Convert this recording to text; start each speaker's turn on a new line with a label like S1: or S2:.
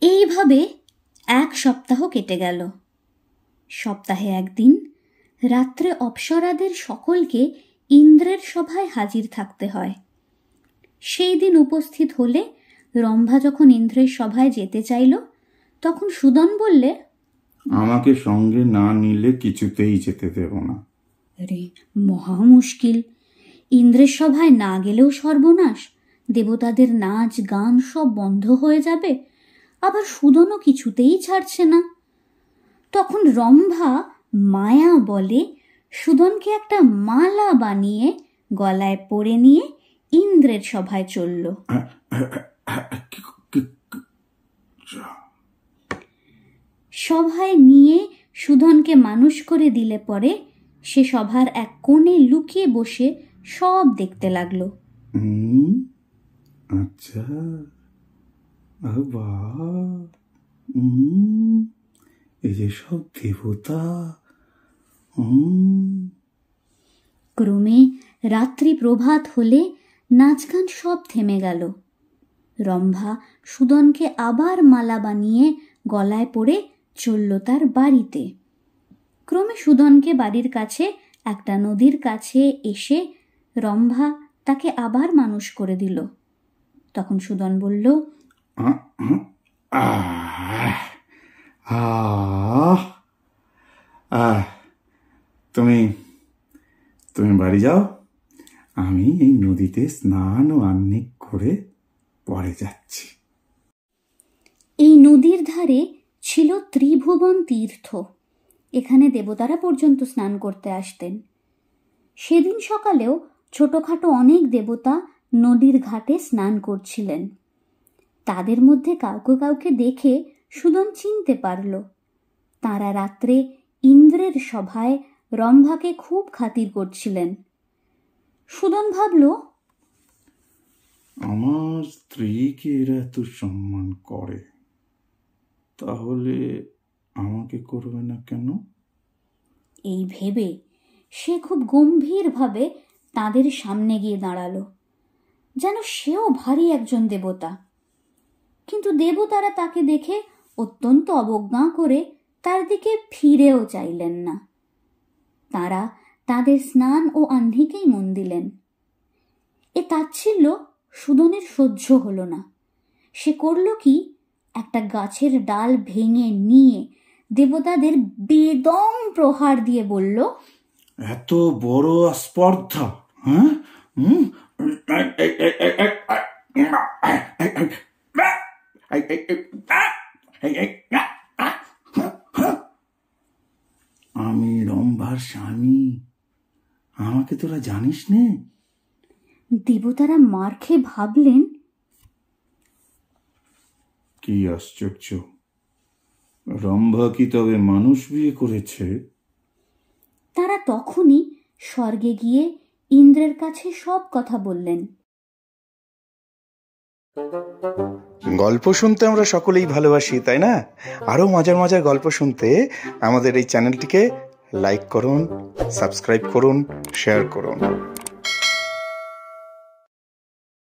S1: এইভাবে এক সপ্তাহ কেটে গেল। সপ্তাহে একদিন রাত্রে অপ্সরাদের সকলকে ইন্দ্রের সভায় হাজির থাকতে হয়। সেই দিন উপস্থিত হলে রম্ভা যখন ইন্দ্রের সভায় যেতে চাইল, তখন সুদন বললে,
S2: আমাকে সঙ্গে না নিলে কিছুতেই যেতে দেব না।
S1: আরে মহা মুশকিল, ইন্দ্রের সভায় না গেলেও সর্বনাশ, দেবতাদের নাচ গান সব বন্ধ হয়ে যাবে, আবার সুদনও কিছুতেই ছাড়ছে না। তখন রম্ভা মায়া বলে সুদনকে একটা মালা বানিয়ে গলায় পরে নিয়ে ইন্দ্রের সভায় চলল। সভায় নিয়ে সুদনকে মানুষ করে দিলে পরে সে সভার এক কোণে লুকিয়ে বসে সব দেখতে লাগলো।
S2: আচ্ছা, এই যে সব দেবতা।
S1: ক্রমে রাত্রি প্রভাত হলে নাচ গান সব থেমে গেল। রম্ভা সুদনকে আবার মালা বানিয়ে গলায় পরে চলল তার বাড়িতে। ক্রমে সুদনকে বাড়ির কাছে একটা নদীর কাছে এসে রম্ভা তাকে আবার মানুষ করে দিল। তখন সুদন বলল,
S2: তুমি তুমি বাড়ি যাও, আমি এই নদীতে স্নান ও আহ্নিক করে পরে যাচ্ছি।
S1: এই নদীর ধারে ছিল ত্রিভুবন তীর্থ। এখানে দেবতারা পর্যন্ত স্নান করতে আসতেন। সেদিন সকালেও ছোটখাটো অনেক দেবতা নদীর ঘাটে স্নান করছিলেন। তাদের মধ্যে কাউকে কাউকে দেখে সুদন চিনতে পারল। তারা রাত্রে ইন্দ্রের সভায় রম্ভাকে খুব খাতির করছিলেন। সুদন ভাবল,
S2: আমার স্ত্রীকে এরা এত সম্মান করে, তাহলে আমাকে করবে না কেন?
S1: এই ভেবে সে খুব গম্ভীরভাবে তাদের সামনে গিয়ে দাঁড়ালো, যেন সেও ভারী একজন দেবতা। কিন্তু দেবতারা তাকে দেখে অত্যন্ত অবজ্ঞা করে তার দিকে ফিরেও চাইলেন না। তারা তাদের স্নান ও আহ্নিকেই মন দিলেন। এ তাচ্ছিল্য সুদনের সহ্য হল না। সে করল কি, একটা গাছের ডাল ভেঙে নিয়ে দেবতাদের বেদম প্রহার দিয়ে বলল,
S2: এত বড় স্পর্ধা! হ্যাঁ, আমি রম্ভার স্বামী, আমাকে তোরা জানিস নে?
S1: দেবতারা মার খেয়ে ভাবলেন,
S2: কি আশ্চর্য, রম্ভা কি তবে মানুষ বিয়ে করেছে?
S1: তারা তখনই স্বর্গে গিয়ে ইন্দ্রের কাছে সব কথা বললেন।
S3: গল্প শুনতে আমরা সকলেই ভালোবাসি, তাই না? আরো মজার মজার গল্প শুনতে আমাদের এই চ্যানেলটিকে লাইক করুন, সাবস্ক্রাইব করুন, শেয়ার করুন।